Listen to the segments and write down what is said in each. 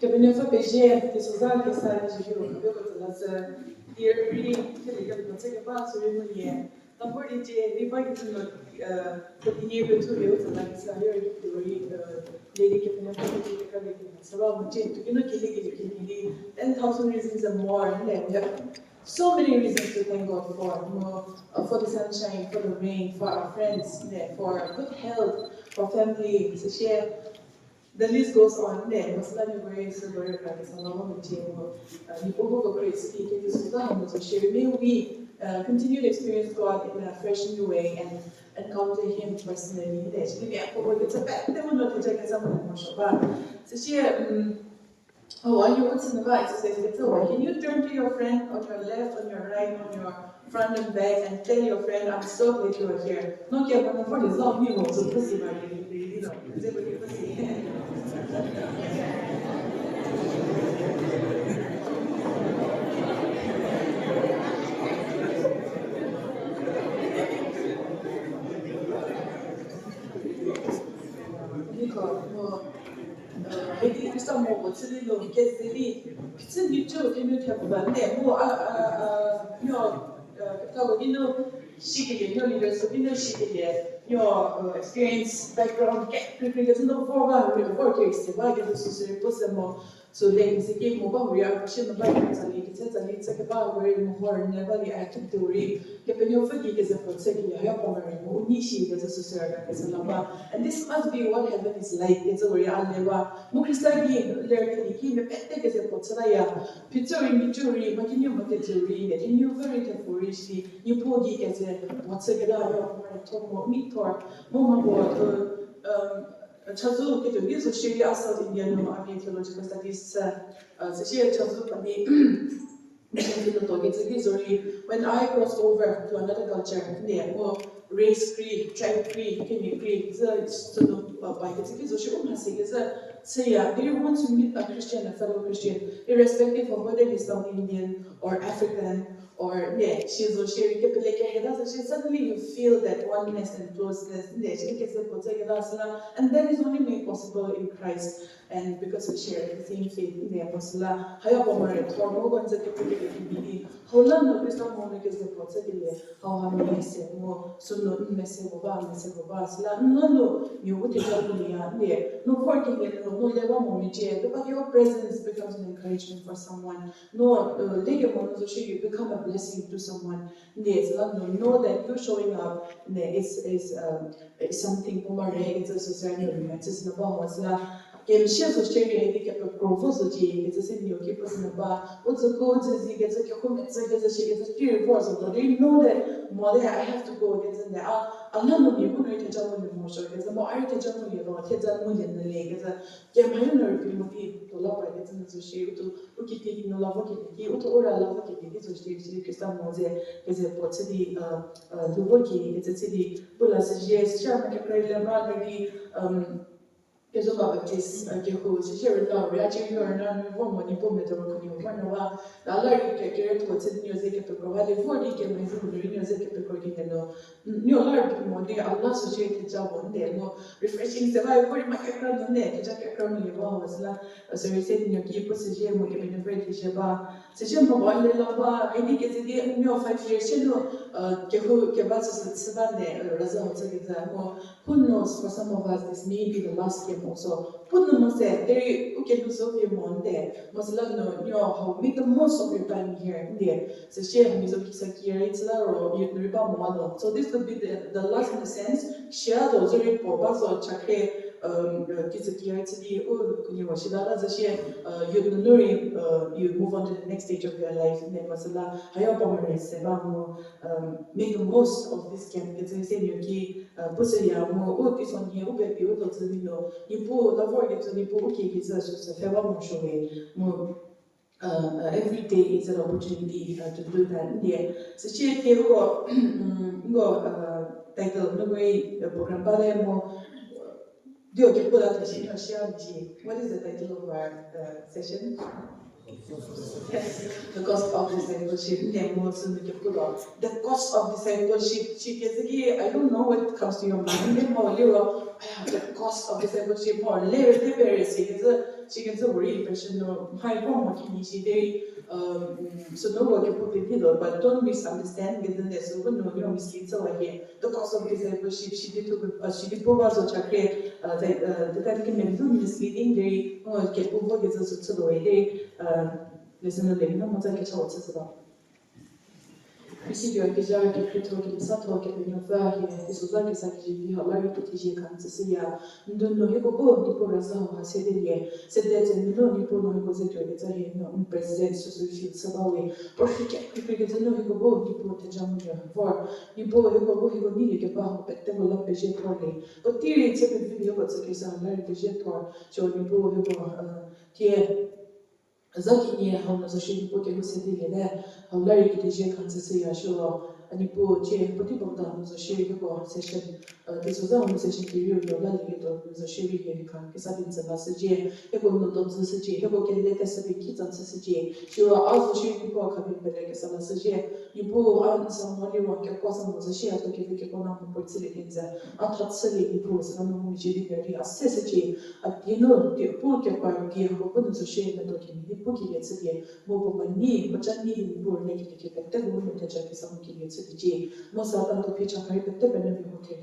Cabinet for PG, this was all this time as you go to the year reading to the take about to remove the body J, we might the year to you to like Sahari to read the lady cabinet for the so you know, killing 10,000 reasons and more, and we have so many reasons to thank God for the sunshine, for the rain, for our friends, for good health, for family, to share. The list goes on there. Masala grace, very practice, and normal material. You grace, speaking this is the share. May we continue to experience God in a fresh new way and encounter Him personally. It's a bad. They will not take someone more shabbat. So share. Oh, are you what's in the back? Can you turn to your friend on your left, on your right, on your front and back, and tell your friend, I'm so glad you are here. Not care what the fuck is long, you know, so pussy, you know, is everybody pussy? Maybe it's some more what's the little get the lead. It's a new joke, and you have about them. You know, she can leaders, so you know, she can your experience, background, get because no forward with workers, the bike is a possible. So then the game mobile reaction of bikers and it's like about where more never the active theory. Depending on the is a protecting your help over Nishi as a society as a lava. And this must be what heaven is like. It's a real never. Mukrisagi, there can he take as a potaya, picturing the jury, but you make a jury, and you very temporarily, you put it as a what's a talk meet or moment. Chazu ke to gizo shiri asal Indian Army theological studies shiri chazu pani when I crossed over to another culture more race free, tribe free, ethnic free, do you want to meet a Christian, a fellow Christian, irrespective of whether he's South Indian or African or suddenly you feel that oneness and closeness, and that is only made possible in Christ, and because we share the same faith in the apostle. How long the Christian moment is the procedure, how many say more, so no message of us, no, you would tell me, no working it, no level moment, but your presence becomes an encouragement for someone. No, you become a blessing to someone. Know that you showing up is something more it's a society it's about Game shares of sharing a proposal, it's a city of keepers in the bar. What's the code is he gets a comment, so gets a few reports of they know that more there I have to go against in there. I'll not be good to jump on the motion, it's a more I to jump on about heads and money in the leg. It's a Yamana people to love it and associate to look at taking the love of it, to order love of it, it's a state, Christian Mose is a port city, the working, it's a city, Bulas, yes, Sherman, Marguerite, Because about this, who is here now, reaching your non-woman, you put it over Konova, the other character what's in music to provide for the game and the music to cooking and no large more, they are not associated job on there, no refreshing the life for my background on there, the jacket from the was so we said in your key position, we can invite the Sheba. Session for one little bar, I think it's a new 5 years, Kehu Kebas Savane, results of example. Who knows, for some of us, this may be the last game also. Put them on there, they can do so your mon there. Must love know how make the most of your time here and there. So share Mizokisaki, it's or you rebound model. So this could be the last in the sense, share those reports or chakre. You move on to the next stage of your life. Make the most of this camp. It's the same yogi. This one here, you pull the void, you pull it's a favor more every day is an opportunity to do that. Yeah. So she go title no way program what is the title of our session? Yes, the cost of discipleship. The cost of discipleship. I don't know what comes to your mind. The cost of discipleship. She gets a very impression of high form what you need. So no work but don't misunderstand within this. So no, you know, mislead so here. The cost of discipleship. She did provide such a create that can be misleading. They get over gets us to the way they. Listen to them, not like a child says about. Presidio episode che credo che stato che per fare e su che sa che vi ha lari che ti kan sia non io go di por sa ha sedere sedete non di por non cose che za he no presidente su fil sabawi perché perché non io go di por te già for di por io go io di che pa per te la peje torre o tiri c'è per video cosa che sa lari peje torre cioè di por io go che Zakini hauna zashiri poke husedile ne haulari kidije kansese ya shuro anipo che poti bogda zashiri ko session desoza hauna session kiriyo yo la ligeto zashiri ke kan kesadin zala seje ego no dobzu seje ego ke lete sabi kitan seje shuro azu shiri ko kabin bele ke sala seje nipo an samoli wa ke kosa mo zashiri to ke ke kona mo portsile kenza atratsele nipo sana mo jiri gari asseje atino de po ke pa ke ho ko zashiri to ke Buki gets again, Mobomani, Bajani, Burnek, the woman to check his own kids at the G. Most of the pitch of Harry Peter and the Hotel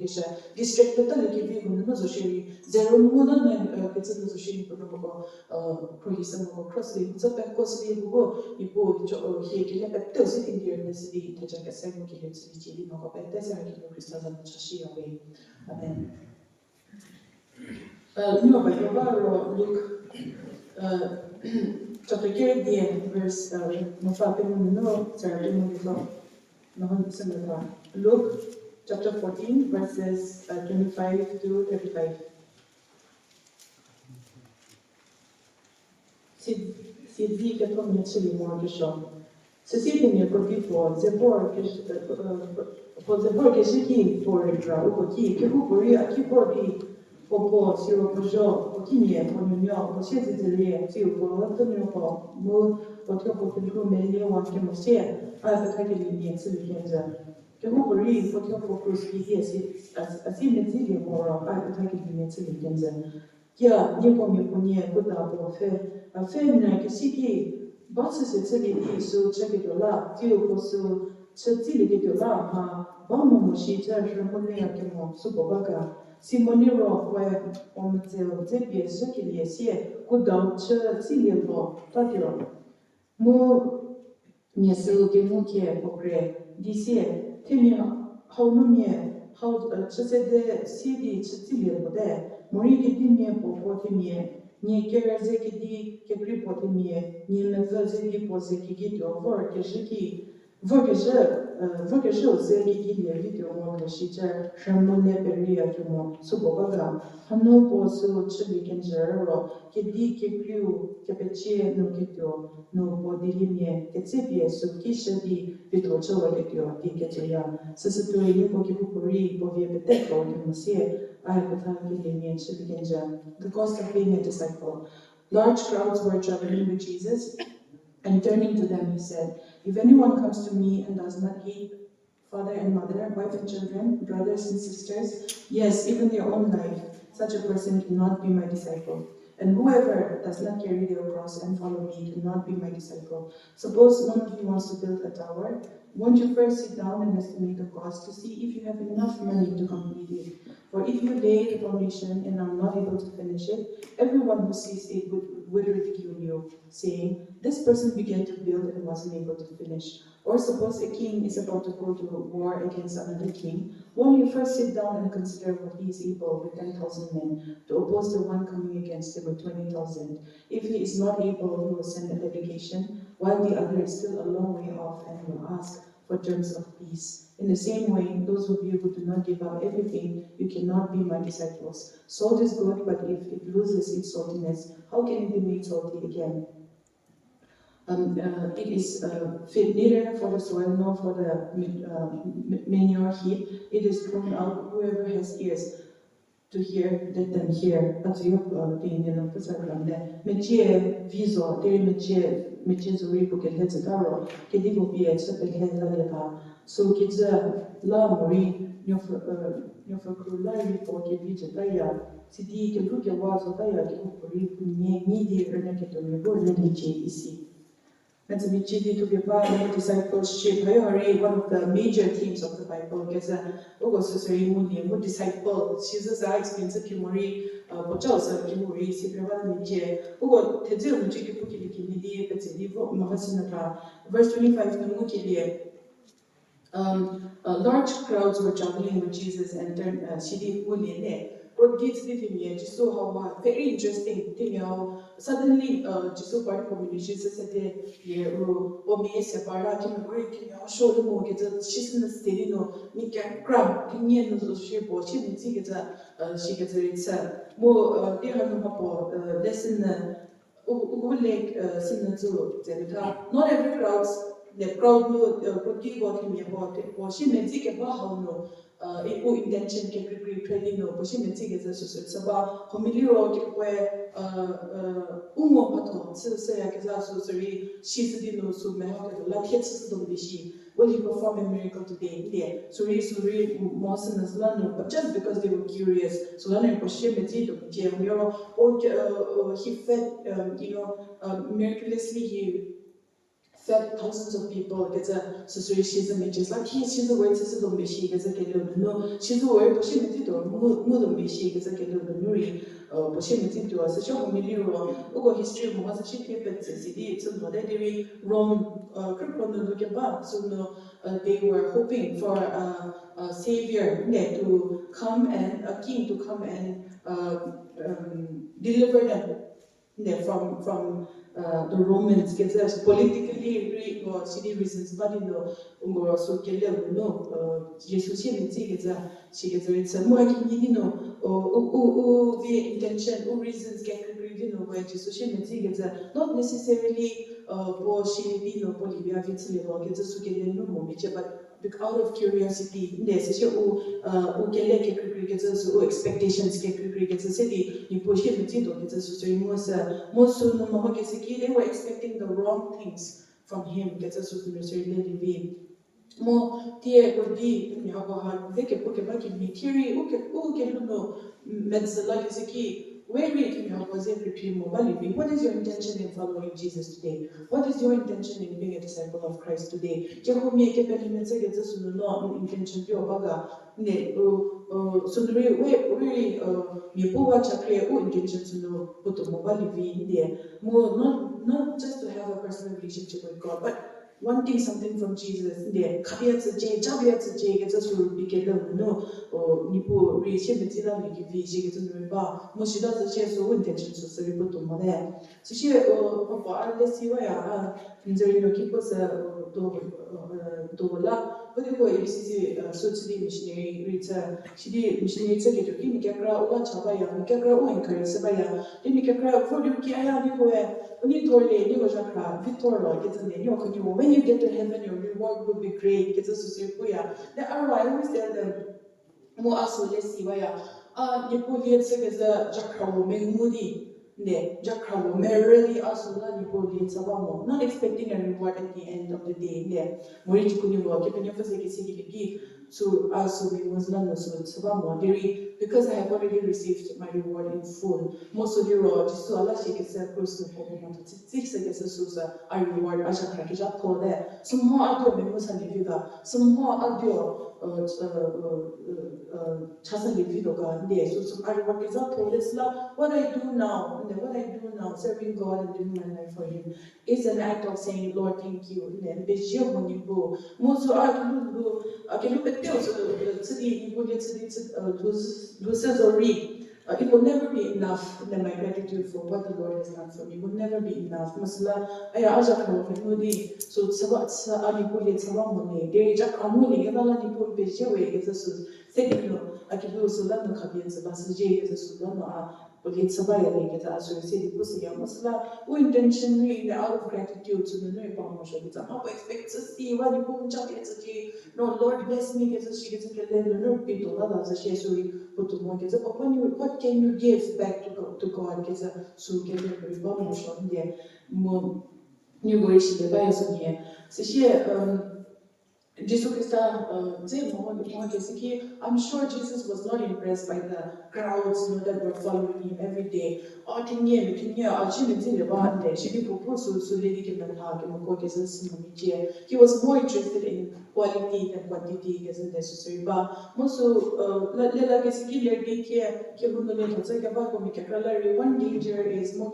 District Petaliki, Nozoshi, Zero Munan and Petanoshi, Prohisam Crossly, so that costly go, you go here, Petal sitting here in the city to check a second kids at the G, no, but that's a crystal and Chashi away. Amen. No, but Robaro look. Chapter 30, verse Luke chapter 14, verses 25 to 35. Si dit que comme il y a moins de choses. Ceci est mieux pour qu'il faut zéro que je dis pour le bras ou que vous pourriez à qui pour dire. Popo si lo pojo otini po nyonyo po siete delle si po otto mio po mo potio po più meglio anche mo sia perché che li viene su chiesa che mo per lì potio po così si mezzili mo perché che li viene su chiesa ya ne po mi po nie po da po fe ne che si che basta se se li su c'è che là ti po su c'è ti che là ma vamo mo si c'è mo ne anche mo su po baga Simoniro where on the Zepies Zekilie, good down church, Silio, Tatio. Mo Miesel Gemukie, Pogre, Disie, Temia, how Numie, how Chesede, Sidi, Chetilio, there, Moriki Dimie, Popotimie, Nie Kerazeki, Kepripotimie, Nie Mezazeki, Poseki, or Keshiki. Vocation zeri ile video mo shija shamone beria kimo suboga hano poso chili kenjero kedi kekriu kepeche no kito no bodilimie ketsepie so kishadi vitocho kito diketia sesito ile ko kipuri povie peteko kimosie ai pata kilimie chili kenja. The cost of being a disciple. Large crowds were traveling with Jesus. And turning to them, he said, if anyone comes to me and does not hate father and mother, wife and children, brothers and sisters, yes, even their own life, such a person cannot be my disciple. And whoever does not carry their cross and follow me cannot be my disciple. Suppose one of you wants to build a tower. Won't you first sit down and estimate the cost to see if you have enough money to complete it? For if you lay the foundation and are not able to finish it, everyone who sees it would ridicule you, saying, this person began to build and wasn't able to finish. Or suppose a king is about to go to war against another king. Won't you first sit down and consider what he is able with 10,000 men to oppose the one coming against him with 20,000? If he is not able, he will send a delegation, while the other is still a long way off and will ask for terms of peace. In the same way, those of you who do not give up everything, you cannot be my disciples. Salt is good, but if it loses its saltiness, how can it be made salty again? It is fit neither for the soil nor for the manure heap. It is thrown out. Whoever has ears, to hear, let them hear. That's your thing, you know, because I'm there. Meche viso, there meche zuri book and heads a taro, kedi will be a separate head la. So kids la mori, for crulari for kibija taya, sidi can look at was of taya, ni earning to me, go really JEC. And to be cheated to be part of discipleship, one of the major themes of the Bible, because disciple, Jesus expensive Kimori, Pochos, Kimori, Sipravan Niche, Ugo, Tedil, Chikipuki, Kinidi, Petivo, Mahasinatra, verse 25, Namukili. Large crowds were traveling with Jesus and Shidi Uline. What gets me just so how very interesting thing how suddenly just so part of Jesus said or me separa can break show the more get she's in the city no me can grab can you know she bought she didn't see she gets it more they have no lesson like not every crowd the crowd no could give what him about it or she may think about how no intention can be training no but she may think it's about family road where umo pato so say I guess so sorry she's the no so may have the like hits don't be she will he perform a miracle today yeah so really most in Islando but just because they were curious so then I she may think of Jim or he fed miraculously he fed thousands of people. Gets a so she's a major like she's a way to sit on she gets a kid no she's a way but she did or more than she gets a kid of the Nuri but she did to us a show million over history was a she kept it it's a modern Rome crippling look about so no they were hoping for a savior to come and a king to come and deliver them from the Romans gets us politically or city reasons, but so Jesus she gets it's more the intention, reasons get where Jesus not necessarily she Bolivia gets us to get but out of curiosity, expectations they were expecting the wrong things from him. More dear would be in your they can book a bucket material, who can know Metzalak is a key. Where we was every dream mobile. What is your intention in following Jesus today? What is your intention in being a disciple of Christ today? Jehomia kepeliments get us to know intention to baga. So the really me poor chakre who intention to know put a mobile in there. More not just to have a personal relationship with God, but wanting something from Jesus, the caveats gets us to be get no or Nipo Richimina Miki, she gets to remember, Moshida the chance of intention to say put to Mother. So she or let's see where Pinzerino keep us Dola, but the way UBC Society missionary return, she did missionary take to Imikakra, Chabaya, Mikakra, encourage Sabaya, Imikakra, for you, Kia, when you told me, you was a crowd, Victoria gets a name, when you get to heaven, your reward will be great, gets us to say, the I always tell them, more also, let's see, where you put it as a Jackraw, Moody, ne, Jackraw, merely also you put it Sabamo, not expecting a reward at the end of the day, ne, Morich Kunimo, keeping your facility to also be Muslim, so Sabamo, because I have already received my reward in full. Most of you are just so Allah she gets a close to Kohima to 6 seconds Susa, I reward Aja Krakija for that. Somehow I do members and Liviga, somehow I do Chasa Liviga, so I reward is up for this love. What I do now, serving God and doing my life for Him, is an act of saying, Lord, thank you. And then, Bishop, when you go, most of our people I can look at those city, you get to read. It will never be enough in my gratitude for what the Lord has done for me. It will never be enough. Masla, I ask for Nudi, so it's a Nipoli, it's a Romani, there is a Kamuni, and all Nipol Bejawe is a Sus. Second, I can do Solano Kabians, Basaj is a Solano, but it's a violate it as we say, the pussy, Masla, who intentionally out of gratitude to the new promotion. It's a how expect to see what you put in no, Lord bless me, gets a she gets a little people, others, a share, put to more kids. What can you give back to God? Kids, so get a bomb shot there. More new wish the bias on here. So here, Jesus Christ, I'm sure Jesus was not impressed by the crowds that were following him every day. He was more interested in quality than quantity isn't necessary. But also, one danger is more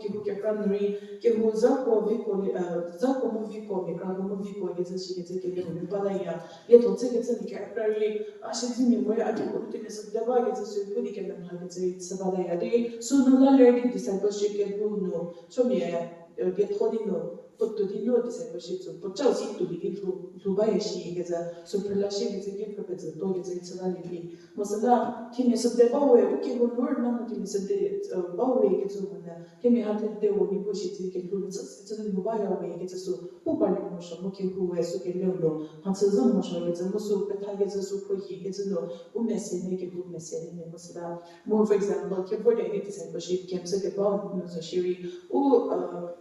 yet on second carefully, I should see me where I do goodness of the bag as a super can have it Savada. So no learning discipleship get who know. So me, get holding no, put to the no discipleship, so put Chelsea to begin to buy a she as a superlashing is a gift purpose of dog as it's a lady. Mosala, Timmy of the Bowie, okay, one word, no, Timmy said the Bowie gets over there. Timmy had the way we push it, he can do it, it's a little buy away, it's a so who buy motion, looking who wears so can know. Handsome motion, it's a musu, but I get a super he gets a no, who messy, make a good messy, and it was about more, for example, for the discipleship camps like about Shiri, who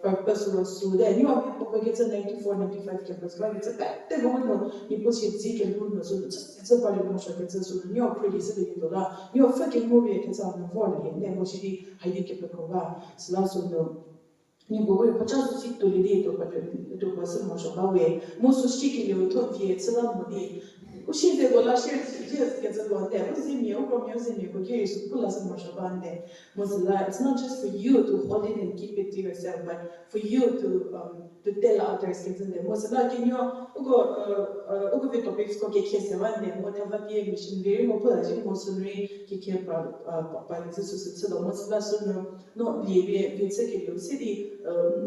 purpose was so then you are people gets a 94, 95 campus, but it's a bad thing, you push it, Zeke and Bruno, so it's a part of motion, it's a so you're pretty silly, you're fucking movie, it's on the volley, and then what she did, I didn't keep a cover, so that's no. Ni bowe pachasu sit to lidi to basu mo shobawe mo so shiki le to vie tsala mo di ushinde gola share just gets a lot there uzimi ukro uzimi ko ke su kula sa mo shobande mozilla it's not just for you to hold it and keep it to yourself but for you to tell others gets in there mozilla can you ugo vi topics ko ke kese wande mo tava pie mission very mo pula ji mo sunri ke ke pa su su mozilla so no liebe vi tseke lo city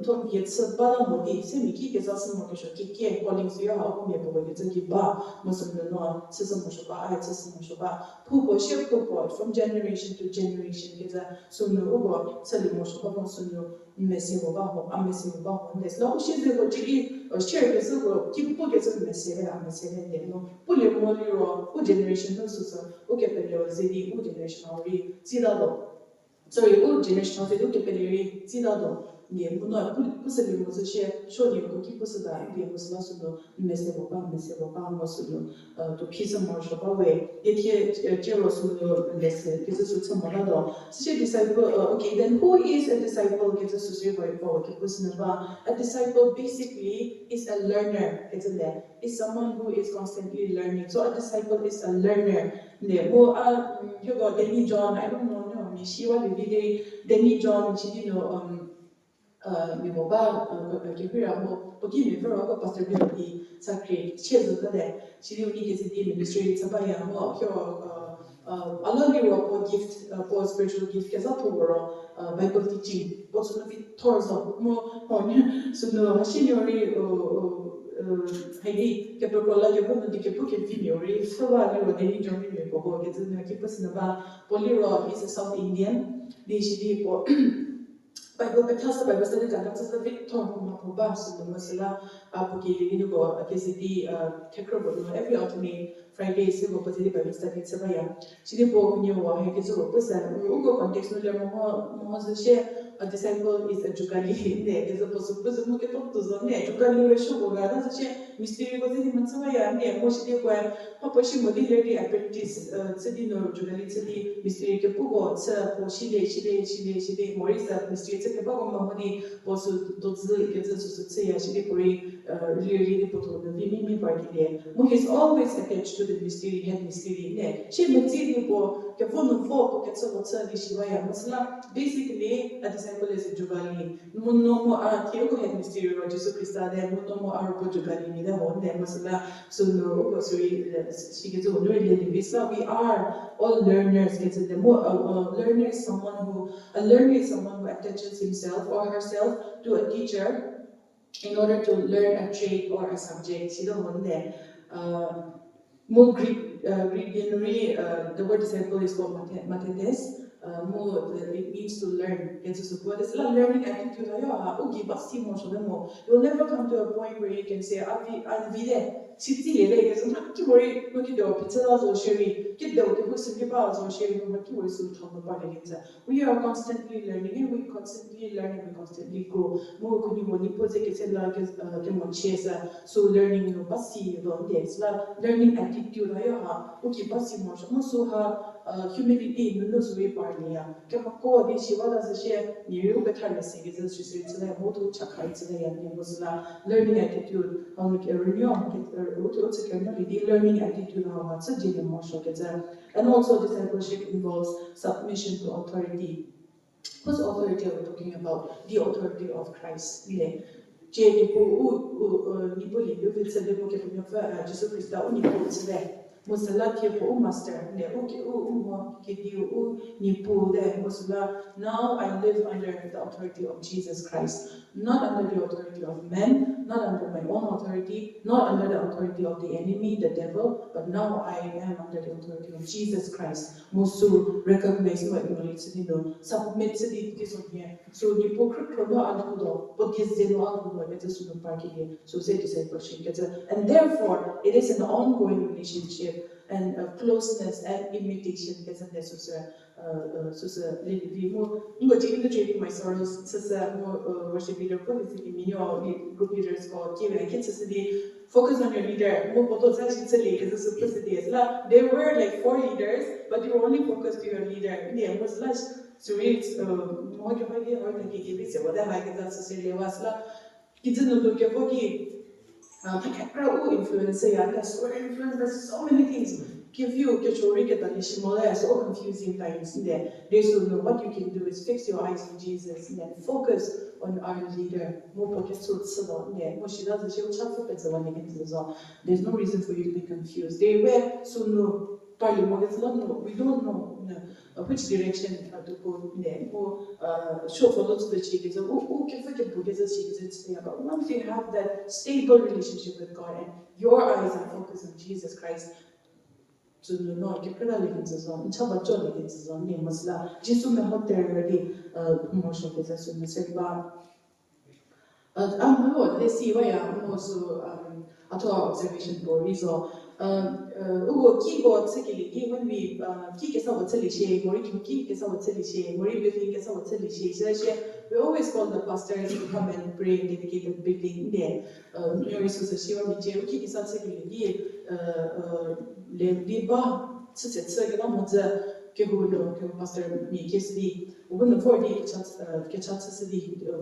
tom jetzt balamodi semi ki ke zasen mo ke ke calling so ya ha me bo ke tsenki ba mo so no sesam mo ba ai sesam mo ba pupo ship pupo from generation to generation ke za so no ogo sali mo ba mo so no mesi mo ba ho amesi mo ba ho nes la shi de go ji share ke so go ki pupo ke so mesi re amesi re de no pule mo li ro o generation no so so o ke pe le zedi o generation ori ti da do sorry o generation zedi o ke pe le ti da do nie no不是你们这些说你们不是的，也不是那什么没事不办，没事不办，我是的，都批什么说包围，一天接了什么类似，就是说什么那种，这些 disciple then who is a disciple？ 就是说是我不是那吧 ，a disciple basically is a learner， isn't it? Is someone who is constantly learning. So a disciple is a learner. 呢，我这个 Danny John I don't know， 那你希望你的 Danny John， 其实mi moba che qui abbiamo pochi però qua pastor di sacri ceso da de ci devo dire che di ministry sappiamo che allora io gift po spiritual gift che esatto loro bible teaching possono vi torso mo sono signori Heidi che proprio la che vanno di che poche signori stava lì dei giorni mi poco che possono va poliro is a South Indian di po Bible betasa Bible study kan tsa victor ma po ba so no masala apoki ni go akesidi tekro no every alternate Friday se go poteri Bible study sa ya sidi po kunyo wa he ke so po sa ugo context no le mo ze a disciple is a jugali ne ke so po so mo ke to zo ne jugali we sho go ga da ze mystery go ze man sa ya ne mo sidi ko pa shi mo di le apprentice sidi no jugali sidi mystery ke po go sa po shi de morisa mystery che poco mamoni posso dozzi che so sia ci poi really potrebbe mi partire mo he's always attached to the mystery head mystery ne ci metti po che fanno fuoco che so di ci vai a masla basically a disciple is a jugali non mo a che ko head mystery ro Gesù Cristo de non mo a ro jugali mi da honne masla sono sorry ci che so really we are all learners it's the more learner is someone who a learner is someone who attaches himself or herself to a teacher in order to learn a trait or a subject. More Greek dictionary, the word disciple is called matetes. It means to learn. It's a support. It's a learning attitude. You will never come to a point where you can say, "I'll be there." Chiti ele is not to worry, look at the Pizza's or Sherry, get the Husky bars or Sherry, what you were soon talking about it. We are constantly learning, and we constantly learn and we constantly grow. More could you want to put it like a so learning no passy, learning attitude, okay, passy motion, also her humility, no way parlia. Kamako, this she was a share, you better say, is she said to the motor chakai to the learning attitude, how we can renew, learning attitude, how much a emotion gets and also discipleship involves submission to authority. Whose authority are we talking about? The authority of Christ. Jesus Christ Musala kepo master ne uke kediu nipu de musala. Now I live under the authority of Jesus Christ, not under the authority of men, not under my own authority, not under the authority of the enemy, the devil, but now I am under the authority of Jesus Christ. Musu recognize my acknowledge submit to the discipline. So nipu krono alhudo, but Gezeno alhudo gets a sunu party. So say discipleship gets and therefore it is an ongoing relationship. And closeness and imitation gets necessary. So, trading my sorrows, worship leader, group leaders, or focus on your leader. There were like 4 leaders, but you were only focused to your leader. So it's more influence so many things. Give you so confusing times there. They should know what you can do is fix your eyes on Jesus and then focus on our leader. There's no reason for you to be confused. They were so no. We don't know which direction to go there. Show for lots of the cheek. But once you have that stable relationship with God and your eyes are focused on Jesus Christ, so no, Jesus me hot there already. Promotion business in the sector. Let's see why I'm also at our observation board. So, keyboard secondly, when we kick our teliche, we always call the pastors to come and pray and dedicate the building there. Pastor Mikesli, one of 40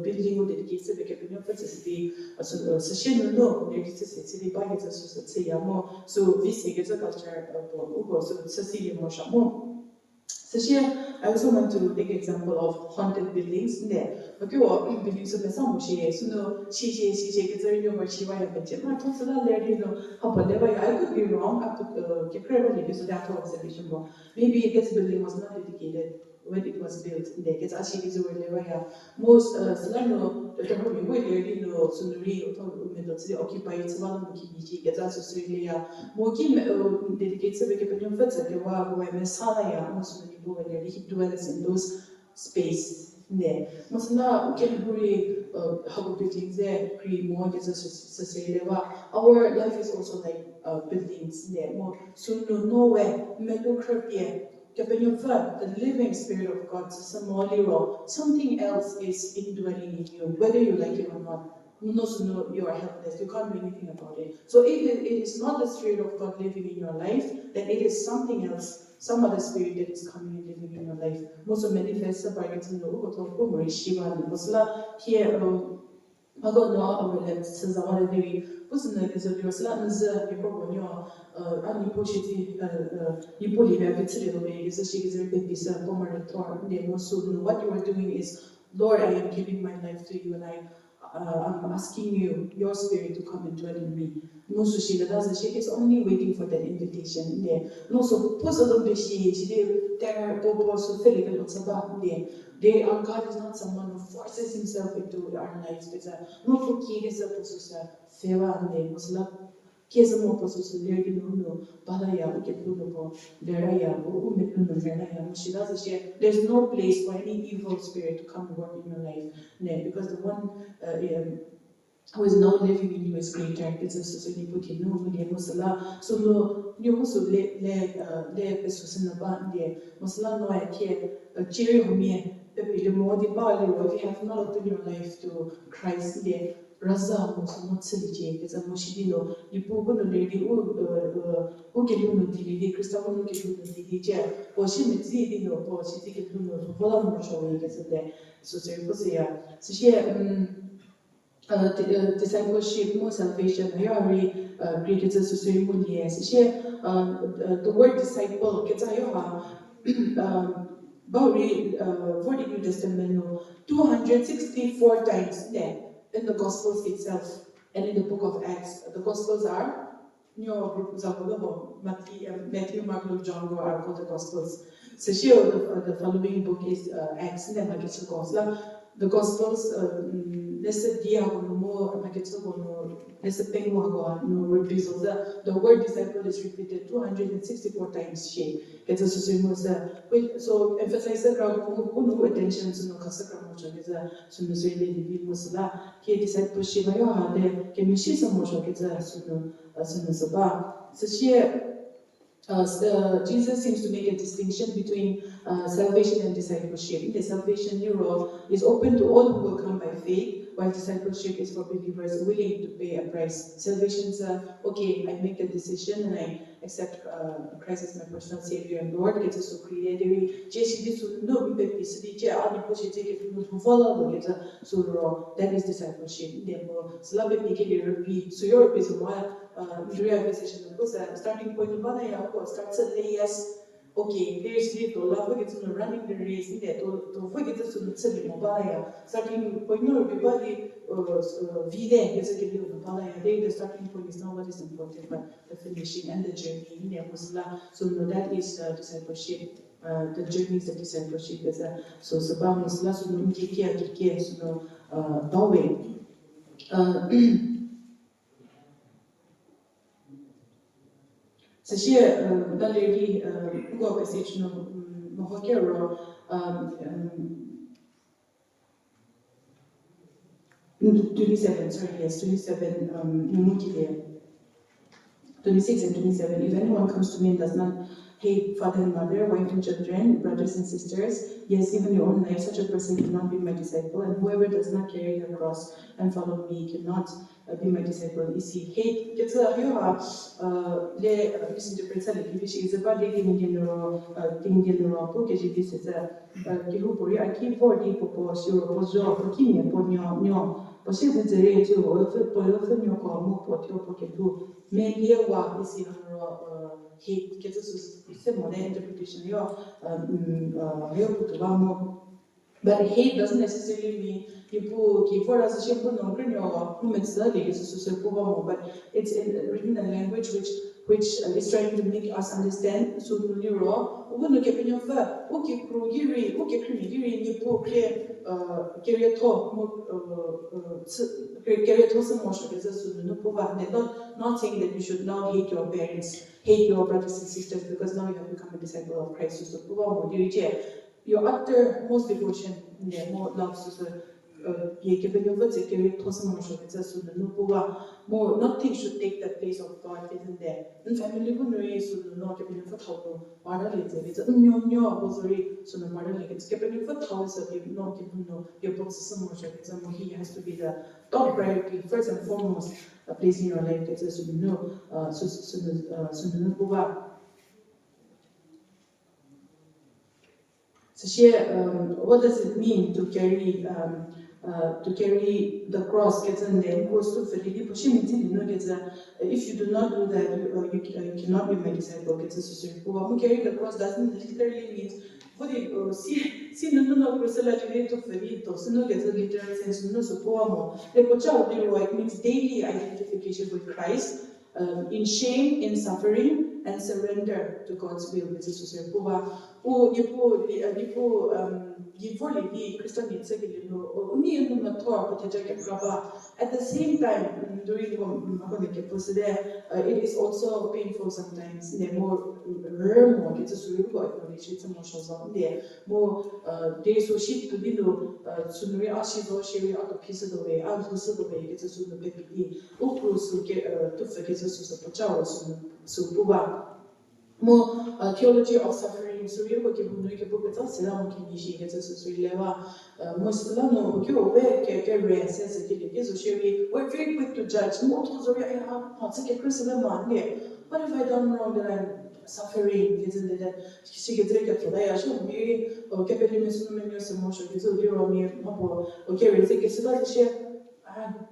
building would dedicate to the session no, the bag is so this is a culture of so Cecilia Moshamo. So here, I also want to take example of haunted buildings there. Okay, well, buildings of the same so no, she gets a new word, she might have been I could be wrong, I could get credit, so that's observation. Maybe this building was not dedicated when it was built. It's actually most Solano, the Tamil Willie, Sunuri, occupied Salamaki, gets us Australia, Mokim dedicates a Wikipedia Fetzer, where Messiah, most many people dwellers in those space there. Masana, Kenbury, how buildings there, create more as our life is also like buildings there. More soon nowhere, Medukrapia. The living Spirit of God, something else is indwelling in you, whether you like it or not. You are helpless, you can't do anything about it. So if it is not the Spirit of God living in your life, then it is something else, some other spirit that is coming and living in your life. Most of manifest by getting here. I don't know our lives since I want to do wasn't like as if you're slams, you probably know, and you push it, you pull it back, it's a little bit, it's a big piece of bomber and torn. What you are doing is, Lord, I am giving my life to you, and I'm asking you, your spirit, to come and dwell in me. No, so she is only waiting for that invitation there. No, so post on the she there, so Philip and Sabah there. God is not someone who forces himself into our lives, but not for key is a processor, Feva and the Muslim. Kesamo processor, there you know, Balaya, we get Puno, Deraya, she doesn't share. There's no place for any evil spirit to come and work in your life, because the one who is now living in you is greater. It's a society put in no le musala. So no you musu le pesos in the band there. Musala no I care cherry me the more the bali if you have not opened your life to Christ there. Raza musu not silly it's a moshidino. You put on a lady who can do no dili, Christopher no can do no dili chair. Or she may see no or she take it to no for more showing gets there. So say so she discipleship, more salvation. I already created a ceremony. Yes, the word disciple gets for the New Testament, no, 264 times there in the Gospels itself and in the book of Acts. The Gospels are Matthew, Mark, Luke, John are called the Gospels. So here the following book is Acts and then the Gospels. Let's dia no repeat the word disciple is repeated 264 times. So emphasize the attention to no kasakram discipleship Jesus seems to make a distinction between salvation and discipleship. The salvation Youre is open to all who will come by faith, while discipleship is for believers willing to pay a price. Salvation is okay, I make the decision and I accept Christ as my personal Savior and Lord. Get us to create that is discipleship. So your is starting point starts at yes. Okay, there's the love running the race in there to forget us to mobile. Starting point no everybody the starting point is not what is important, but the finishing and the journey in there. So no, that is discipleship. The journey is the discipleship. So Sabah Musla so no kiki so no Bawe. So here, the lady go passage no Mohokero 27, sorry, yes, 27 26 and 27. If anyone comes to me and does not hate father and mother, wife and children, brothers and sisters, yes, even your own life, such a person cannot be my disciple. And whoever does not carry the cross and follow me cannot be my disciple. You see, hate gets a misinterpret she is about dating in the book as this is a Kilupuri, I keep for the purpose, your pozo, Pokimia, Ponyo, Position to Polophon, your call, Mopot, your pocket too. May hear what is in hate gets us similar interpretation. But hate doesn't necessarily mean you for us a simple no human study is but it's written in a language which is trying to make us understand so raw when keep in your okay giri okay giri you po clear carry talk carry to some motion is not saying that you should now hate your parents, hate your brothers and sisters because now you have become a disciple of Christ. So your uttermost devotion, more love, more nothing should take the place of God, isn't there? And family would raise so no keeping for total, it's a no, so no matter like it's keeping for thousands of you, not given no, your books it's a he has to be the top priority, first and foremost, a place in your life, it's a so no, so here, what does it mean to carry the cross? If you do not do that, you cannot be my disciple. Carrying the cross doesn't literally mean see no to ferito, so no gets a literal sense, no support. It means daily identification with Christ. In shame, in suffering, and surrender to God's will. At the same time, during it is also painful sometimes. remo che su rugo e ci siamo cosa de mo de so shit to dilo sunuri ashi do shiri ato pisa dove alto su dove che su no pepiti o cruzo che tu fa che su support su buba mo theology of suffering so io che bunno che può pensare se la che dici che se su leva mo slano che o ve che sense che so shiri we're very quick to judge mo to so ya ha se che questo la mane what have I done wrong that I'm suffering isn't it that she gets it to that so me che per me sono meglio se mo che so io mi mo che rese che se da c'è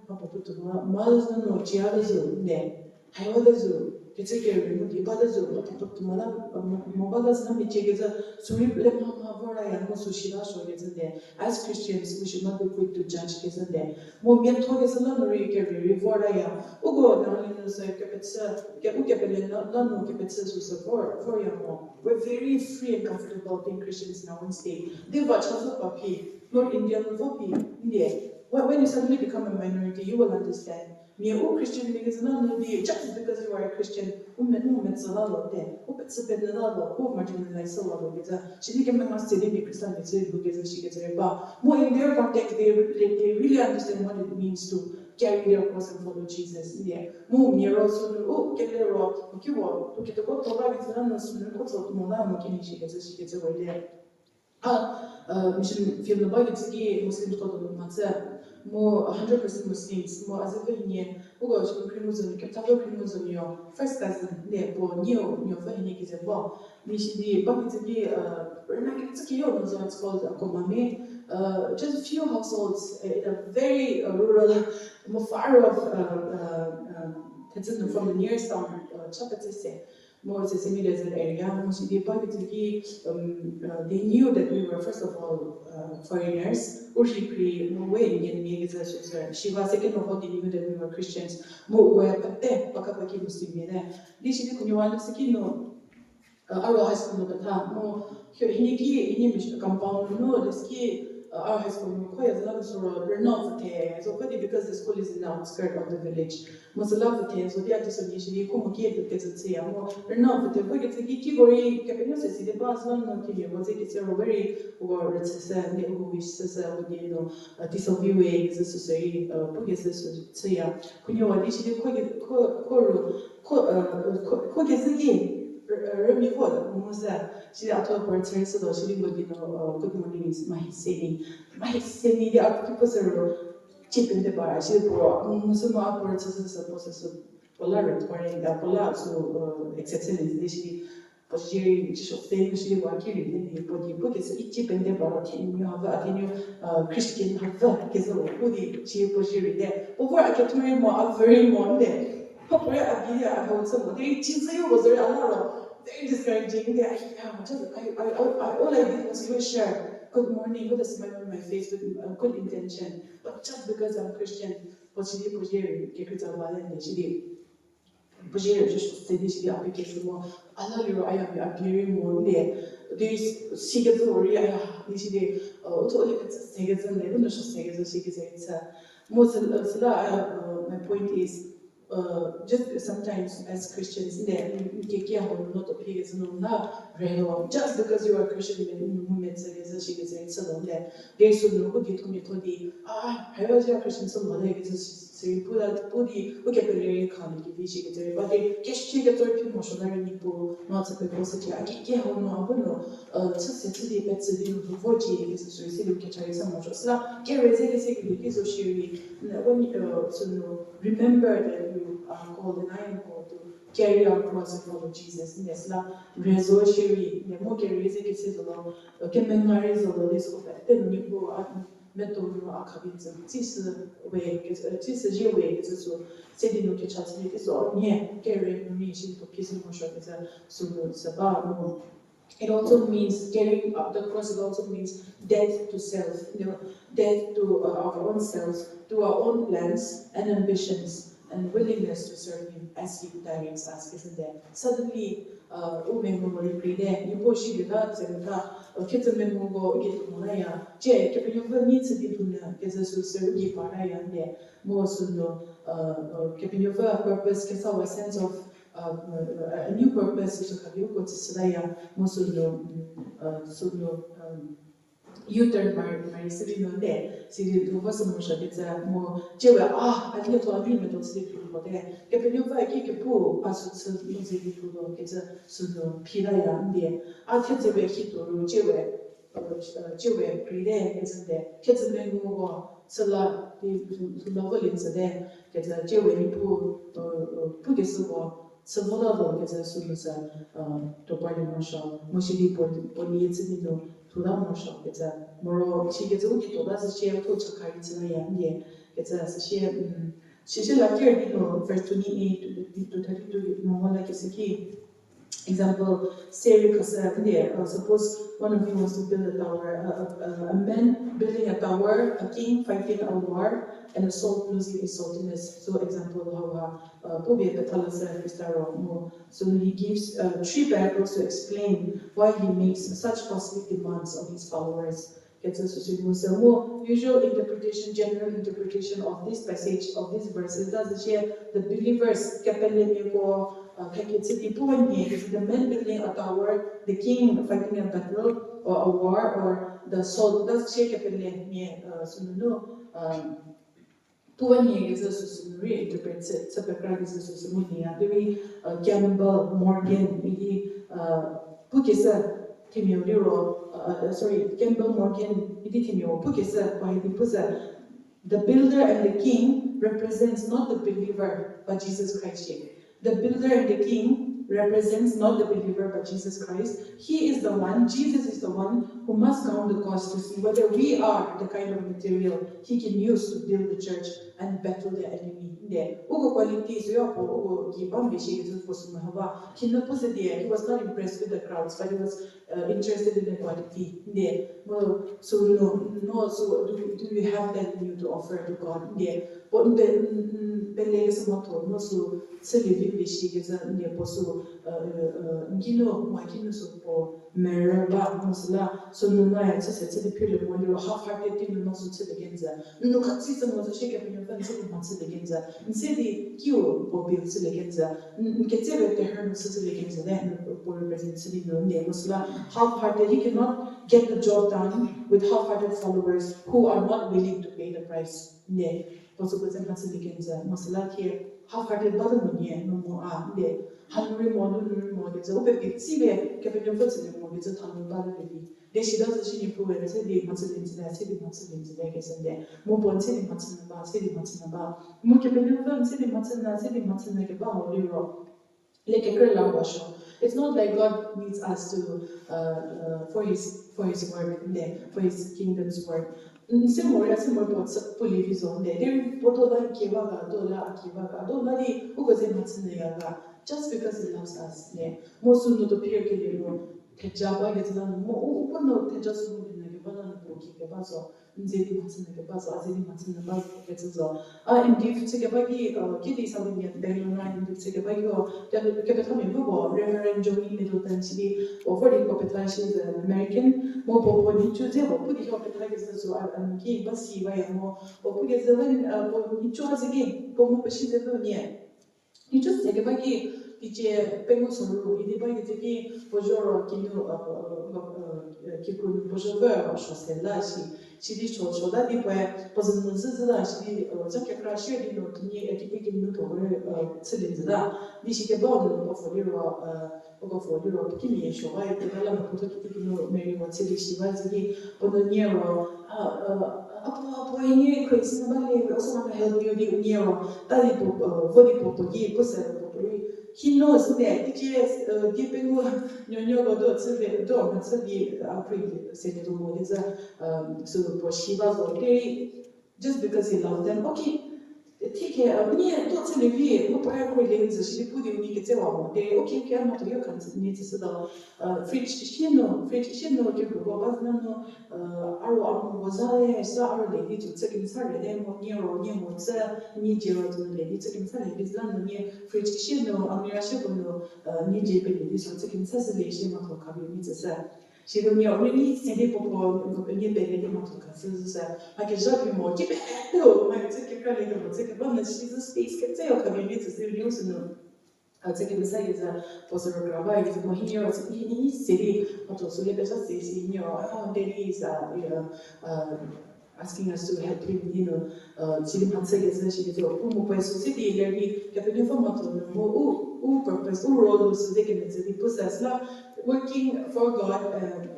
ma tutto ma no ci ha reso ne hai adesso particularly when the brothers of the Mala Mobalas Namichegeza, Suri Lemavora and Mosushida Shogazande. As Christians, we should not be quick to judge Gazande. Momiato is a nunnery carry, Voraya, Ugo, Nalinus, Capetsa, Gapukapel, Nanu Capetsa, for Yamo. We're very free and comfortable being Christians in our own state. They watch us up a P, Lord Indian Vopi, India. When you suddenly become a minority, you will understand. Me o Christian because none the just because you are a Christian, moment so lalo de, it's a bit lalo, who marginalized so lalo because she didn't must say be Christian, it's because she gets a bar. More in their context, they really understand what it means to carry their cross and follow Jesus. Yeah. More near also, oh, get there, okay, well, look at the God of life, and no sooner what's up to Mona, she gets away there. Mission feel the body to get Muslims called the Matzah. More 100% Muslims, more as a very who goes to Crimson, Capitalo Crimson, your first cousin, there, or new, your family is a ball. Mission the body to get it's called a Komame. Just a few households in a very rural, more far off, from the nearest town, Chapatese. More as a semi-desert area, they knew that we were first of all foreigners. She was second of all, they knew that we were Christians. Our high school compound our high school requires a lot of sort of renov so because the school is in the outskirts of the village. Most love the so the artists initially come here to get to see more renov the way it's a key capable to see the bus one was it is a very or it's a who wishes you know disobey is society because so yeah when you are initially Remy Hall, Musa, she at all birds, so she would good morning is my saying. My saying the other people chip in the bar, she brought Muslim upwards as a process of polarity, or polar, so exceptionally, but she should think she was killing the body book is chip in the bar, you have a Christian have is a woody, she was there. Over I get to him more, very more there. Where I hold somebody, Chinsayo was very very discouraging. All I did was even share good morning with a smile on my face with good intention. But just because I'm Christian, what she did, she did. Pujere just said this application more. Allah, I am appearing more there. This she gets over here. This day, totally it's a never know she gets it's most my point is. Just sometimes as Christians, just because you are Christian, they should know who did me. I was a Christian, so you put out body, look at the very common but they get you get to emotional people, not a capacity. I get no, just a city, but the 40 is a city, which I some of us. Get resilient, is of Shiri, when you remember that you are called and I am called to carry our cross and follow Jesus. Yes, la resolve the more carry is along, can marry the list of then you go out mental archivism. This way, this is your way, it's so setting up your chat, it's all yeah, carrying me to kiss and wash up as a so it also means carrying the cross. It also means death to self, death to our own selves, to our own plans and ambitions, and willingness to serve Him as He directs us, isn't there? Suddenly, you push it out and kids and men go get Monaya, Jay, Captain needs to be done as a serve Paraya and there, more so, Captain purpose, can our sense of a new purpose so have you got Sraya Mosulo Sulo U-turn Mary Savino there. See, the was a motion, it's a more Jew, I get to agreement on sleep for there. Capelluva, kick a pool, pass to music, it's a Suno Piraya there. I can't say where he to Jew, pre-day, isn't there? Kids and then move Sala, the novel is there, get a Jew, put this over. Savino gets a solution to buy the marshal, Moshidi Pony, Marshall gets a moral, she gets a look at that's a share of culture cards in the end, gets a share. She should like here, verse 28 to 32, more like a key. Example, suppose one of you wants to build a tower, a man building a tower, a king fighting a war, and a salt losing his saltiness. So, example, how so he gives 3 paragraphs to explain why he makes such costly demands on his followers. So more usual interpretation, general interpretation of this passage, of this verses, does share the believers the men building a tower, the king fighting a battle or a war, or the soul does share reinterprets it, Campbell, Morgan, Campbell Morgan, the builder and the king represents not the believer, but Jesus Christ. The builder and the king represents not the believer, but Jesus Christ. He is the one, Jesus is the one who must count the cost to see whether we are the kind of material he can use to build the church and battle the enemy. He was not impressed with the crowds, but he was interested in the quality. So do you have that in you to offer to God? So no, it's a period when you're half-hearted, you know, so to the Genza. No, Katsism was a shake up in your fence, to the Genza. Instead, you will be to the Genza. Get the Herman to the Genza, then represent Savino, half-hearted. He cannot get the job done with half-hearted followers who are not willing to pay the price. Possible the Genza, Mosala here, half-hearted bottom no more. Hungry more, it's open, see where Captain Foot's in more, it's a ton of they she does she improve and say the Matsulin's there, city Matsulin's Vegas and there. More born city Matsun about, city Matsun about. More Captain city Matsun like a bar or Europe. Like a girl wash. It's not like God needs us to for his work there, for his kingdom's work. Similar police on there. There Potola Kivaga, Dola Kivaga, Dolari, who was in Matsunayaga, just because he loves us. Most of the period Java gets done more, no, they just move in the banana book, the bazo, Zedi Matson, the bazo, Azedi Matson, the bazo gets as well. Indeed, Segabagi, Kitty something at Bellona, and Segabagi, the Capitani Bobo, Reverend Joey Middleton City, or 40 Copetage, an American, more Popo, Tuesday, or put the Copetage, so I'm key, Bassi, by more, or put it the one, he chose again, Pomo Pashis the Lunia. He just Segabagi. Dice pengo solo i debagi di pojoro kikun pojoro shostella si dice da di poi pozno zizda si zake crashe di no ni ekipi no to tsilizda dice che bon po foliro kimi shogai te la mo to kiti no meri mo tsili si vazi pononiero Apo ini crazy nobody also want to help you di uniero tali vodi popogi posero he knows that the giving Nyogo do and so the said to more is so for Shiva okay just because he loved them okay take care of me don't tell me who probably she put you need to okay I'm not your need to sit down fridge she no you go but no our was our lady to take in sorry then more near what's need you to lady to in sorry is done near fridge she no amira she no need you to take in sorry she not to come in to say she don't know really c'est pour venir belle de mon truc ça ma que j'ai pu moi qui oh mais c'est que quand les gars c'est que bon she's a space que c'est au cabinet c'est sérieux c'est non 这个是一个不是说吧，一个么音乐，你这里我做出来的是这些音乐，there is asking us to help him, 지금 반석에서 시기죠. 뭐에서 시디엘이 개별 information 뭐 purpose role so they can the process la working for God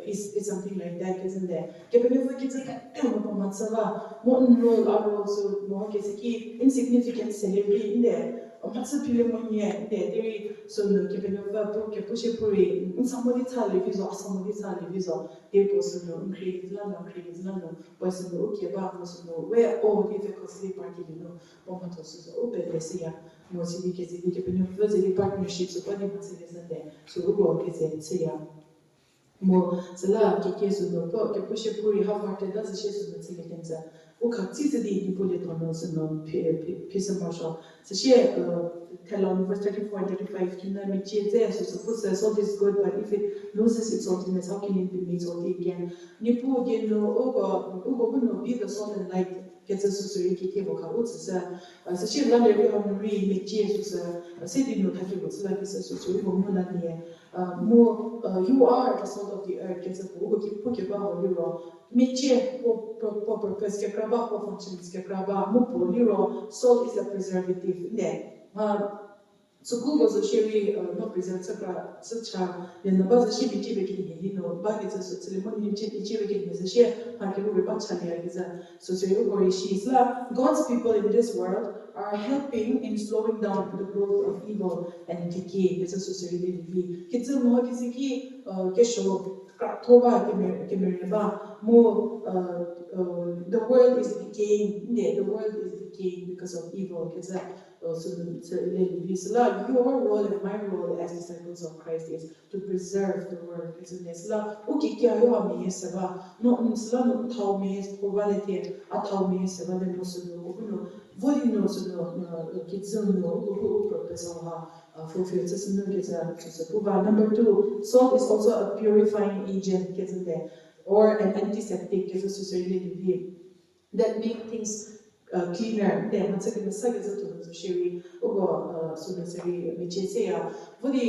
is something like that, isn't it? 개별 information 뭐 맞서봐 뭐 role also 뭐 계속이 insignificant celebrity 인데 Perhaps 필요문에 대들이 손을 개변과 그렇게 부시풀이 somebody tell you they possible create possible okay ba possible where all difficulty party pomatosu obedecía motivi che si dice per fare partnership so poi non si desende so ruolo che sia mo sala che sono che bushipuri have da si sono intelligenza o 같이들이 이불에 넣어서 피서마셔 사실 tell on verse 34-35 can make changes so process all is good but if it loses its saltiness how can it be made salty again nipu again no ogo no be the salt and light gets us to really keep vocal what's 사실 난 내가 우리 make changes 세디노 타기고 슬라이드 so 이거 뭐나니 뭐 you are the salt of the earth gets us 오고 깊게 봐 올리로 métier pour purpose que grava pour functions que grava mo poliro salt is a preservative ne so Google so shiri no preservative such in the base shi bi ki no ba ke so ceremony ni ke ne shi ha ke ro ba chali ya so so she is God's people in this world are helping in slowing down the growth of evil and decay this is so really kids mo kisi ki ke show Toba Kemereba, more the world is decaying, the world is decaying because of evil. Your role and my role as disciples of Christ is to preserve the world. Number two, salt is also a purifying agent, or an antiseptic, that make things cleaner. Then, once again, the second is to share, so the very mechesea. For the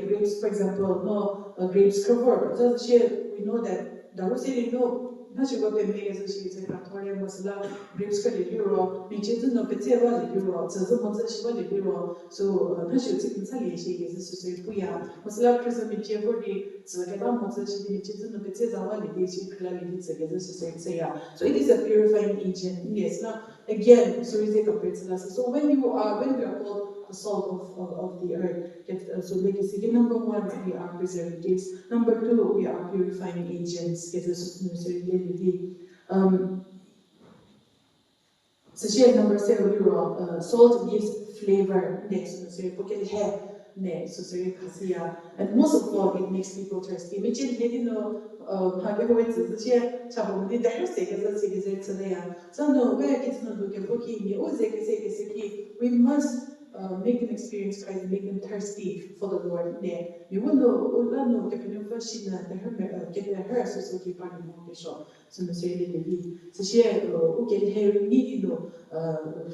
grapes, for example, no grapes cover. We know that the Rosary no. Nashi got the Megozeno is a Pretoria Masala, grapes cut the euro, Michigan no Peteva the euro, Zazamonza the euro, so Nashi taking Sally, she is to say Puya, Masala present Michevodi, Zagaba Monza, she Michigan no Peteza, the days you clearly did together to say, so it is a purifying agent, yes, now again, so we take a principle. So when we are called the salt of the earth, so legacy, number one, we are preservatives, number two, we are purifying agents, so here number 7, salt gives flavor, next, so you put it here, next, so you can see, and most of all, it makes people thirsty. Which is, we must make them experience Christ, make them thirsty for the Lord. You will know, get her so keep on the show. So the say the so she okay here need to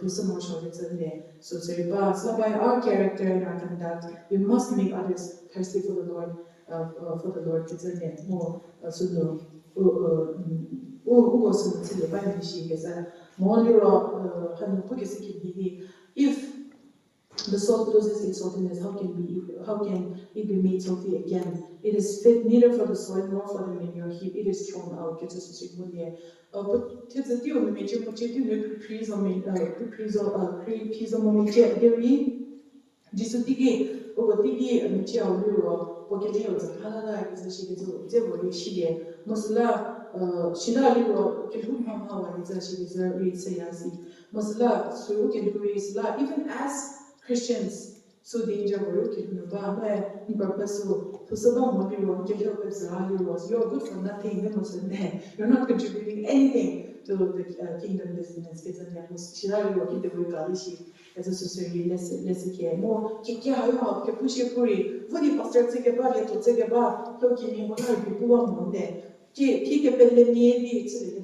some more short there. So say by our character and our conduct, we must make others thirsty for the Lord. For the Lord, it's a more so no. Who was to the Bible? She is a more if the salt loses its saltiness, how can it be made salty again? It is fit neither for the soil nor for the manure heap. It is thrown out. Get us to see but tips the deal. We make you crease on me. Crease on me. Jerry, Jisutigi, Ogotigi, Michel Luro, Pocatello, Canada, is a she gets over she Musla, Shida Luro, Kilhum Hawa, is a she is a read sayasi. Musla, so you can do is la, even as Christians, so danger work in the purpose to survive you are good for nothing, you're not contributing anything to the kingdom business. As a society, less care more. Kikia, push your puri, what if after take a bath to take a bath, looking in what I do one day. Kick a belly, it's a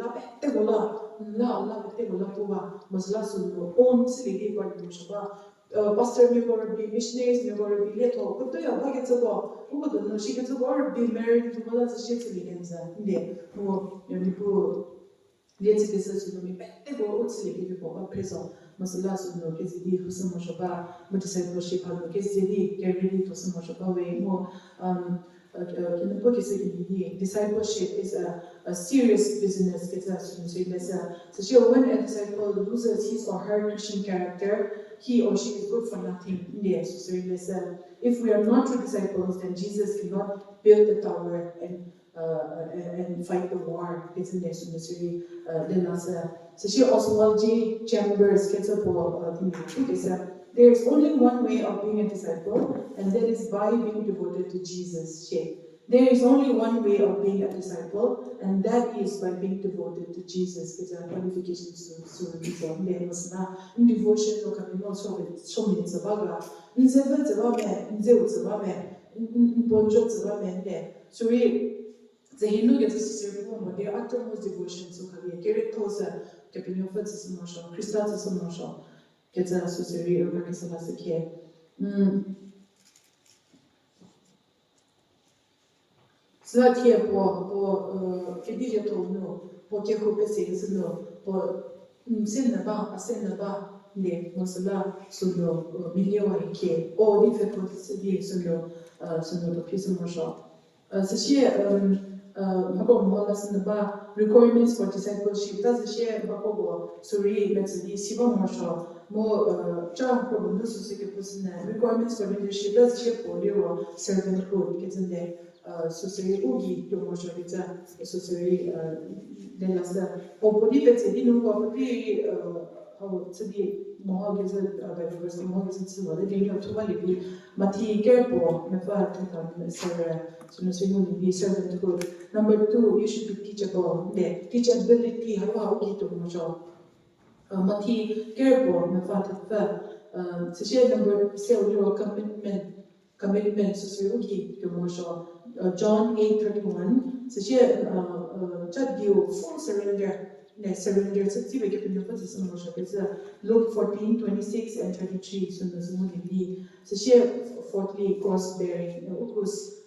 la vete go la puwa masla sunno on siligi par du shaba pastor me go be missionaries me go be leto ko to ya ba get go ko do no shi get go be married to mala sa shi siligenza inde mo ni pu Lieti kesa suno mi pette go utsili ki po ba preso masala suno kesi di husamo shoba mo discipleship hano kesi di gerili to samo shoba we mo kina po kesi di discipleship is a serious business kesa suno so ilesa so when a disciple loses his or her Christian character he or she is good for nothing yes so ilesa if we are not true disciples then Jesus cannot build the tower and fight the war. It's in there, so she also chambers gets up there is only one way of being a disciple, and that is by being devoted to Jesus. There is only one way of being a disciple, and that is by being devoted to Jesus. It's a qualification so there was not devotion or coming on so many zabaga. So the Hindu gets a ceremony, the uttermost devotion to Kali, Gary Tosa, Capino Fats Motion, Christatus Motion, gets a society or Rakisabasake. Slat here for Kedilia told no, for Kekopesi is no, for Sinaba, a Senaba, ne, Mosala, Suno, Milio, K, or difficulties to be Suno, Suno, the piece of Motion. So she requirements for discipleship. That's she sorry, let's see, Siva Morsha, more job problem, this is a person requirements for leadership. That's she polio servanthood gets in there. So say Ugi, Yomorsha, it's a so say then as the Opolipets, you know, pretty how to be more gives it by the first more gives it to the day of 20, but he careful, Mefat, so no be servanthood. Number 2, you should be teachable. Teachability, how to mojo. Mati careful, Mefat, so she number your commitment, so say okay to mojo. John 8:31, so she chat you full surrender. Surrender, so see we get in the position of it's Luke 14:26 and 33, so there's no be. So she fourthly cross bearing, of course.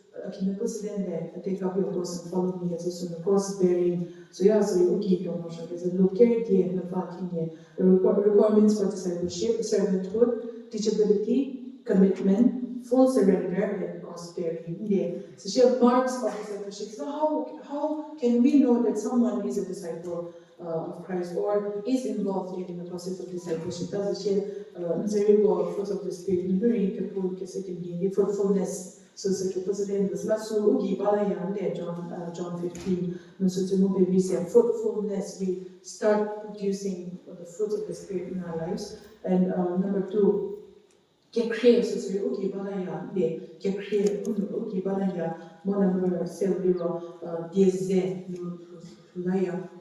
Take up your cross and follow me as also the cross bearing. So yeah, so you keep your motion. There's a locality and the requirements for discipleship, servanthood, teachability, commitment, full surrender, and cross bearing. So she has marks of discipleship. So how can we know that someone is a disciple of Christ or is involved in the process of discipleship? That's the fruit of the Spirit. The fruitfulness. So the president was not so John 15. Fruitfulness, we start producing the fruit of the Spirit in our lives. And number 2, get creative. So get creative. Number 7,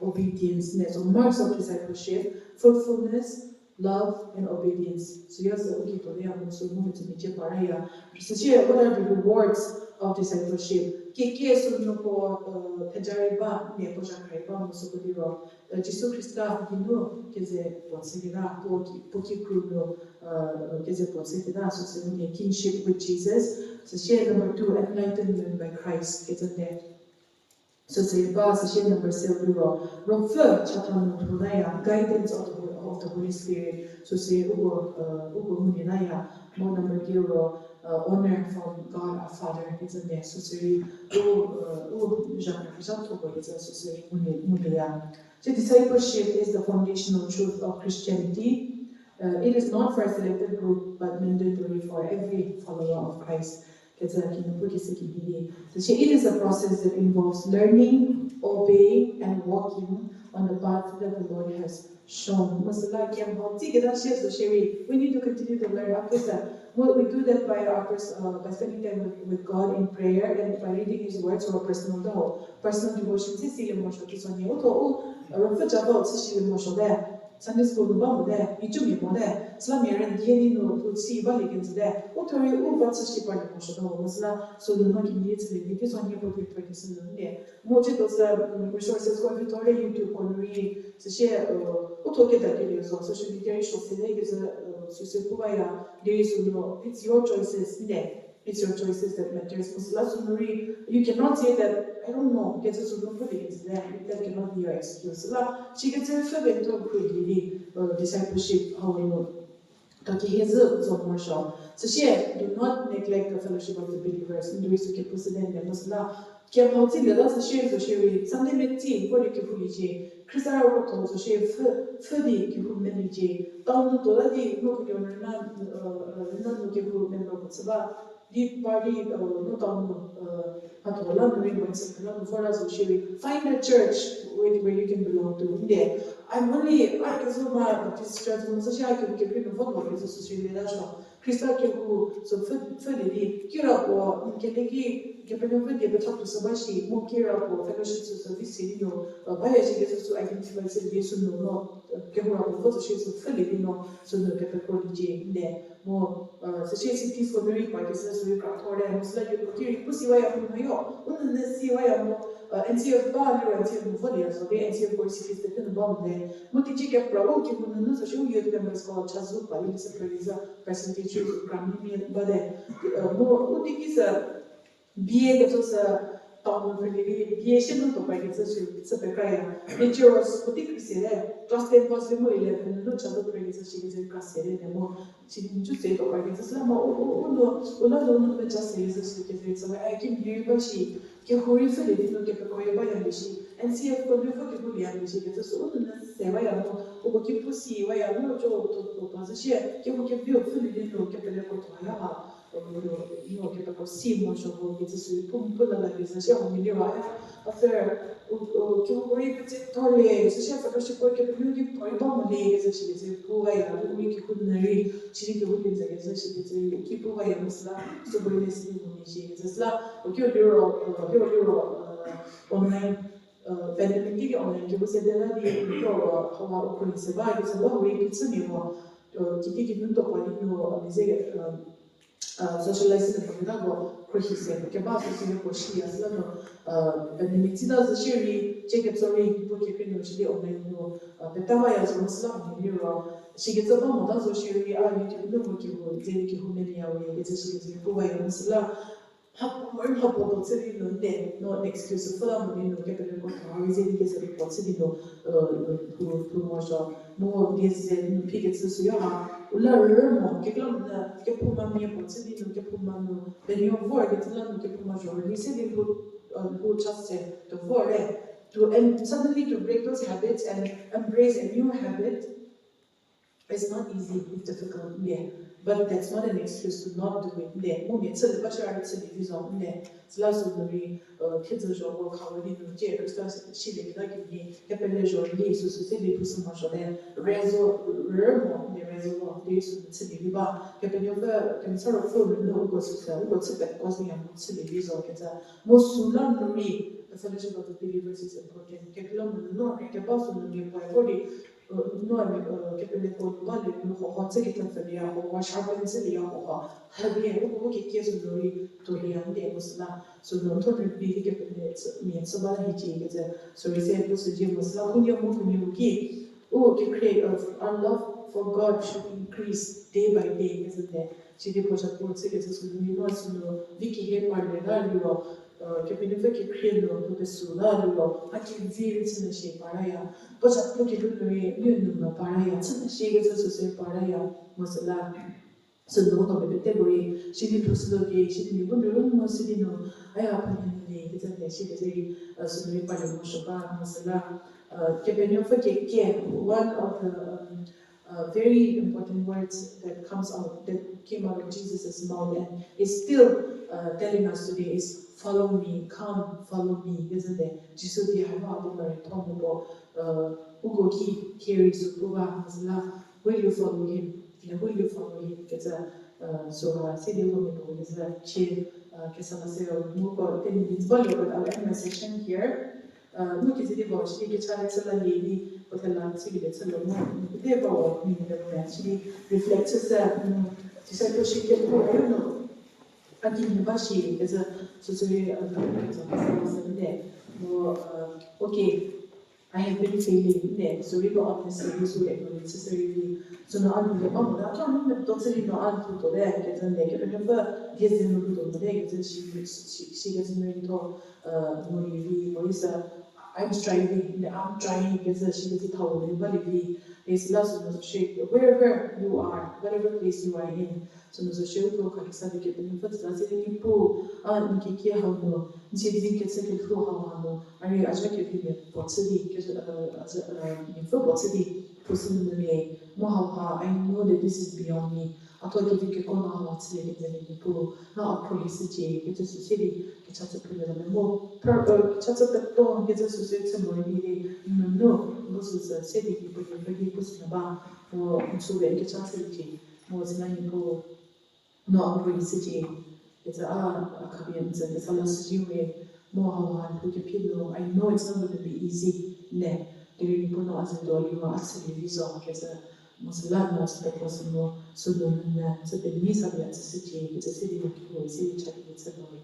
obedience. So marks of discipleship, fruitfulness, love and obedience. So yes, what are the rewards of discipleship? Jesus Christa, kinship with Jesus. So number 2, enlightenment by Christ. It's in there. So say number 7, guidance of the Holy Spirit. So say more number 0, honor from God our Father. It's in there. So say so discipleship is the foundational truth of Christianity. It is not for a selected group, but mandatory for every follower of Christ. So it is a process that involves learning, obeying, and walking on the path that the Lord has shown. We need to continue to learn after that. We do that by spending time with God in prayer and by reading His words or personal devotion. Sunday school, Slamieren Dienino to see Baligans there. What are you what's a ship on the Moshado was not so the money needs to be on your book with 20 there. Moji was resources for Victoria YouTube on reading to share what get that videos on social media today is there is it's your choices there. It's your choices that matters. You cannot say that I don't know, get us to put it there. That cannot be your excuse. She gets a further to discipleship, how you know. He has a more show. So she do not neglect the fellowship of the believers. In the way to keep president, there must not keep out in the last share to share something like tea, for the Kipuliji, Crystal Roto, to share Fudi Kipumiliji, down to the look your non Kipu member of Saba, deep party, no down at all, London, for us to share. Find a church where you can belong to. There. I'm only I can so much this church was a I can keep in football is a social Crystal Kipu, so Fudi, Kira or Keliki, Japan, they talk to Sabashi, more Kira or fellowships of this city, biology to identify civilization or not, Kira or photoships of Filipino, so no capability there. More society for very parties, we got for them, so like you pussy way up in New York, wouldn't they see why I'm NCF value and NCF volume, so the NCF voice is the pin bomb there. Multi-chicken pro, you would not show you the members called Chazu, but it's a percentage of Grammy, but then more, what is a BA that was a town for the aviation to buy it's a Pekaya. Nature was particularly just 10 possible 11, no child of pregnancy, she is a cassette, and more she didn't just say to buy it's a no, just say it's a I can hear but she can hurry for it, no get a coy by a machine, and see if God for the bully and she gets a soul and say, why I know, or keep pussy, why I know Joe to position, can give you a fully little capable to Hayaha. Che per così molto che si pumpa la realizzazione migliore after che vuoi che tolle se c'è per ci poi che più di poi bomba lì che si può ya lui che con lei ci che vuoi che si che può ya musla so vuoi ne si vuoi che sla o che io online pandemic online che você dela di prova how occurring survive so what we can see more che non dopo no a socializing the Paginago, Christian, Cabas, Singapore, as Lano, Benedictina, the Sherry, Jacob Sorry, Pokekin, University of Nano, Petaway as Muslim in Europe. She gets a bomb, that's what Sherry, I need to know what you will, Zeki Humania, gets a she gets a boy and Muslim. More helpful city no excuse for them, get a report, how is it gets a report, city who was more gets pickets to Yama. Learn che puma mia pozzi che puma no ben io vuoi che non che puma giorni se di who just said to vorre to and suddenly to break those habits and embrace a new habit is not easy, it's difficult, yeah. But that's not an excuse to not do it. Yeah, moment so the bachelor it's a division, yeah. It's lots of the kids are job work how we do jail, because she did like me, capable journey, so c'est des plus marchand, réseau, le réseau, des sous c'est des bas, capable comme ça le feu, le go se faire, le go se faire, cause me a c'est des visions, que ça. Moi soulan de lui, the fellowship of the believers is important. Capable non, capable sur le bien pour no che per le colonne ho che tanzania ho sharpenzi ho habie ho che chieso loro togliande musla sono torno di che per le mie sabala hici che so riservo se je musla quindi ho molto che che create our love for God should increase day by day isn't it ci di cosa forse che sono Vicky che parlerà che per che credo che sull'allo a che zirzi ne paraya cosa che lui non paraya se che se paraya masala sono come category ci di proslogi ci di non si di no ai appunti che se sono paraya masala che per che one of the very important words that came out of Jesus' mouth and is still telling us today is follow me, come follow me, isn't it? Jesus di hava abumari tomo ugo ki kiri supuva masla. Will you follow him? Will you follow him? Because so sidi ugo mi is that che kesana seo muko tenyidie but I'll end my session here. 뭐 기질이 뭐시 이게 차례 살라 예리 보텔라 시기를 살로 뭐 그때 뭐 미네를 시 reflexes discipleship 뭐 아니 바시 그래서 소소리 그래서 뭐 오케이 I have been failing there, so we go up and say, so necessarily. So no one will come. That's why I'm not saying no one to there. Because then they can remember. Yes, they know who to there. Because she gets married to Mori. I'm striving. I'm trying. Because she gets it how everybody. There's lots of shape wherever you are, whatever place you are in. So no shape to как sabe que tem muitas vezes ele tipo que é algo se diz que se que for algo aí acho que ele pode ser que for pode ser possible me moha I know that this is beyond me ato que quando a lot se ele tipo na policy que se que chatta prima mo per chatta to que se se mo ni no se se que porque possible ba o insube che chatta che mo zinani no policy it's a caveat and it's a last Youre more how put people I know it's not going to be easy ne really put no as a door you are actually visa as a muslim not the person no so no so the visa the city it's a city of city chat it's a